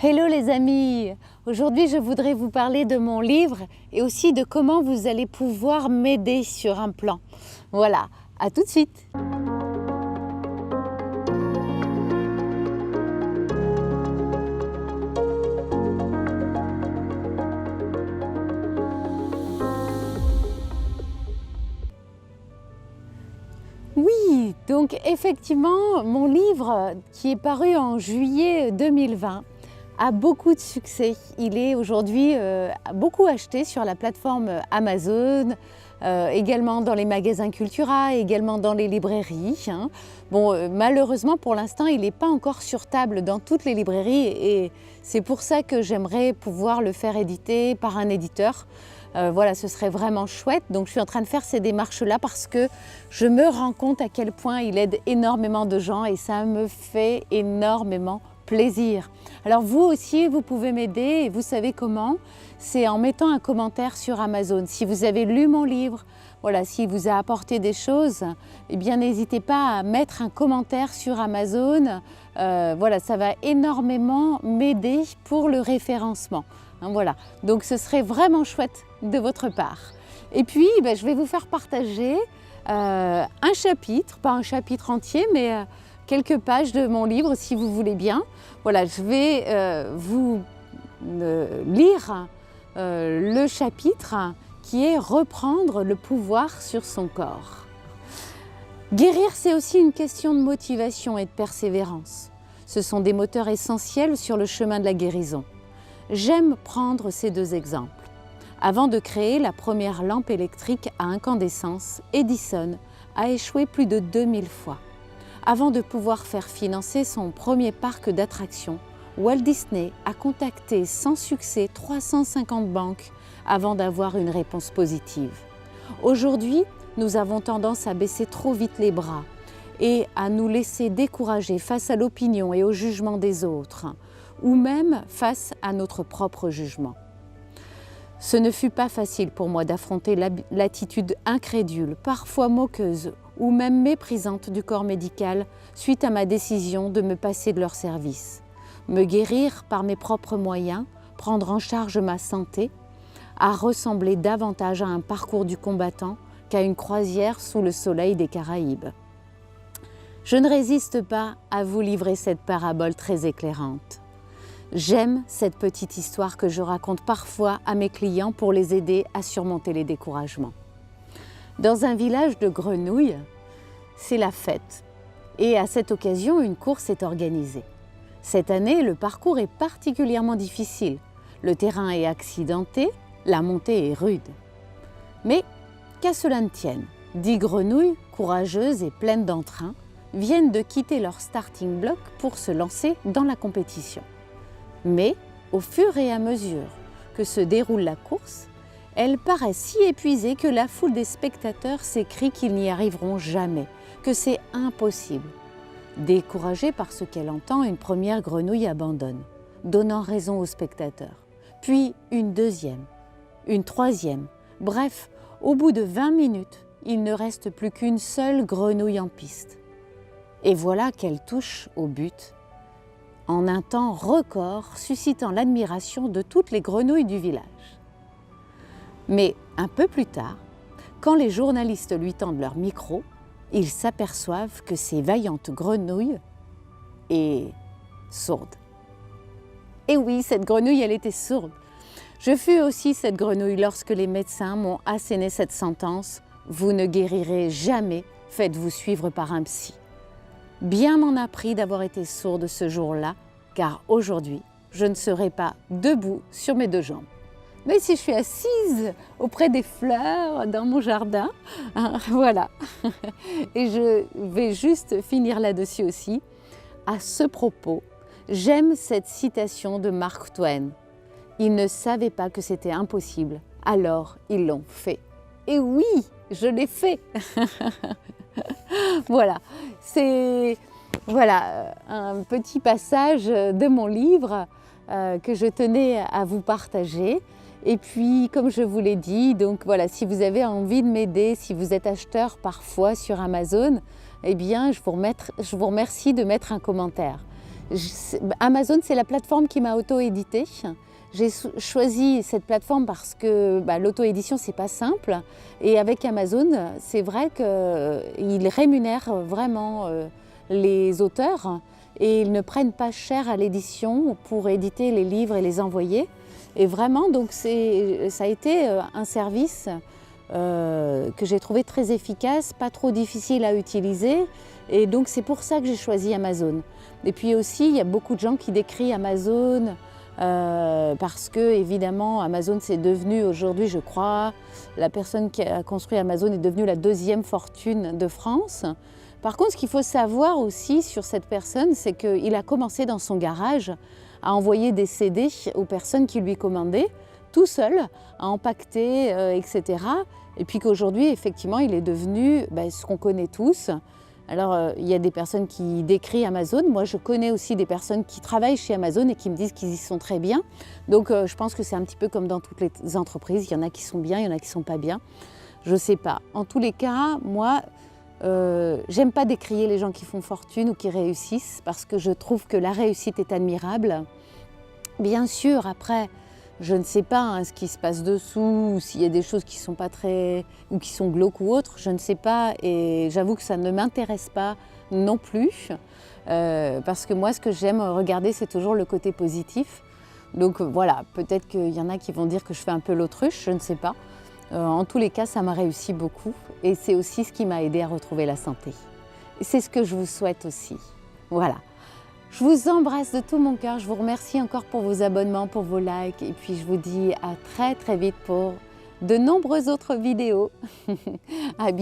Hello les amis! Aujourd'hui je voudrais vous parler de mon livre et aussi de comment vous allez pouvoir m'aider sur un plan. Voilà, à tout de suite! Oui, donc effectivement mon livre qui est paru en juillet 2020 a beaucoup de succès. Il est aujourd'hui beaucoup acheté sur la plateforme Amazon, également dans les magasins Cultura, également dans les librairies. Bon, malheureusement pour l'instant il n'est pas encore sur table dans toutes les librairies et c'est pour ça que j'aimerais pouvoir le faire éditer par un éditeur. Voilà, ce serait vraiment chouette. Donc je suis en train de faire ces démarches-là parce que je me rends compte à quel point il aide énormément de gens et ça me fait énormément plaisir. Alors vous aussi, vous pouvez m'aider et vous savez comment? C'est en mettant un commentaire sur Amazon. Si vous avez lu mon livre, voilà, s'il vous a apporté des choses, eh bien n'hésitez pas à mettre un commentaire sur Amazon. Voilà, ça va énormément m'aider pour le référencement. Voilà, donc ce serait vraiment chouette de votre part. Et puis, je vais vous faire partager un chapitre, pas un chapitre entier, mais quelques pages de mon livre si vous voulez bien. Voilà, je vais vous lire le chapitre qui est « Reprendre le pouvoir sur son corps ». Guérir, c'est aussi une question de motivation et de persévérance. Ce sont des moteurs essentiels sur le chemin de la guérison. J'aime prendre ces deux exemples. Avant de créer la première lampe électrique à incandescence, Edison a échoué plus de 2000 fois. Avant de pouvoir faire financer son premier parc d'attractions, Walt Disney a contacté sans succès 350 banques avant d'avoir une réponse positive. Aujourd'hui, nous avons tendance à baisser trop vite les bras et à nous laisser décourager face à l'opinion et au jugement des autres, ou même face à notre propre jugement. Ce ne fut pas facile pour moi d'affronter l'attitude incrédule, parfois moqueuse ou même méprisante du corps médical suite à ma décision de me passer de leur service. Me guérir par mes propres moyens, prendre en charge ma santé, a ressemblé davantage à un parcours du combattant qu'à une croisière sous le soleil des Caraïbes. Je ne résiste pas à vous livrer cette parabole très éclairante. J'aime cette petite histoire que je raconte parfois à mes clients pour les aider à surmonter les découragements. Dans un village de grenouilles, c'est la fête et à cette occasion, une course est organisée. Cette année, le parcours est particulièrement difficile. Le terrain est accidenté, la montée est rude. Mais qu'à cela ne tienne, 10 grenouilles, courageuses et pleines d'entrain, viennent de quitter leur starting block pour se lancer dans la compétition. Mais, au fur et à mesure que se déroule la course, elle paraît si épuisée que la foule des spectateurs s'écrie qu'ils n'y arriveront jamais, que c'est impossible. Découragée par ce qu'elle entend, une première grenouille abandonne, donnant raison aux spectateurs. Puis une deuxième, une troisième. Bref, au bout de 20 minutes, il ne reste plus qu'une seule grenouille en piste. Et voilà qu'elle touche au but en un temps record, suscitant l'admiration de toutes les grenouilles du village. Mais un peu plus tard, quand les journalistes lui tendent leur micro, ils s'aperçoivent que ces vaillantes grenouilles est sourde. Et oui, cette grenouille, elle était sourde. Je fus aussi cette grenouille lorsque les médecins m'ont asséné cette sentence « Vous ne guérirez jamais, faites-vous suivre par un psy ». Bien m'en a pris d'avoir été sourde ce jour-là, car aujourd'hui, je ne serai pas debout sur mes deux jambes. Mais si je suis assise auprès des fleurs dans mon jardin, voilà. Et je vais juste finir là-dessus aussi. À ce propos, j'aime cette citation de Mark Twain. Ils ne savaient pas que c'était impossible, alors ils l'ont fait. Et oui, je l'ai fait. Voilà, c'est un petit passage de mon livre que je tenais à vous partager. Et puis, comme je vous l'ai dit, donc voilà, si vous avez envie de m'aider, si vous êtes acheteur parfois sur Amazon, eh bien, je vous remercie de mettre un commentaire. Amazon, c'est la plateforme qui m'a auto-édité. J'ai choisi cette plateforme parce que l'auto-édition, c'est pas simple. Et avec Amazon, c'est vrai qu'ils rémunèrent vraiment les auteurs et ils ne prennent pas cher à l'édition pour éditer les livres et les envoyer. Et vraiment, donc ça a été un service que j'ai trouvé très efficace, pas trop difficile à utiliser. Et donc c'est pour ça que j'ai choisi Amazon. Et puis aussi, il y a beaucoup de gens qui décrient Amazon parce que évidemment Amazon c'est devenu aujourd'hui, je crois, la personne qui a construit Amazon est devenue la deuxième fortune de France. Par contre, ce qu'il faut savoir aussi sur cette personne, c'est qu'il a commencé dans son garage à envoyer des CD aux personnes qui lui commandaient, tout seul, à empaqueter, etc. Et puis qu'aujourd'hui, effectivement, il est devenu ce qu'on connaît tous. Alors, il y a des personnes qui décrient Amazon. Moi, je connais aussi des personnes qui travaillent chez Amazon et qui me disent qu'ils y sont très bien. Donc, je pense que c'est un petit peu comme dans toutes les entreprises. Il y en a qui sont bien, il y en a qui ne sont pas bien. Je ne sais pas. En tous les cas, moi, j'aime pas décrier les gens qui font fortune ou qui réussissent parce que je trouve que la réussite est admirable. Bien sûr, après, je ne sais pas ce qui se passe dessous, ou s'il y a des choses qui sont pas très, ou qui sont glauques ou autres, je ne sais pas, et j'avoue que ça ne m'intéresse pas non plus, parce que moi, ce que j'aime regarder, c'est toujours le côté positif. Donc voilà, peut-être qu'il y en a qui vont dire que je fais un peu l'autruche, je ne sais pas. En tous les cas, ça m'a réussi beaucoup, et c'est aussi ce qui m'a aidé à retrouver la santé. Et c'est ce que je vous souhaite aussi. Voilà. Je vous embrasse de tout mon cœur, je vous remercie encore pour vos abonnements, pour vos likes et puis je vous dis à très vite pour de nombreuses autres vidéos. À bientôt.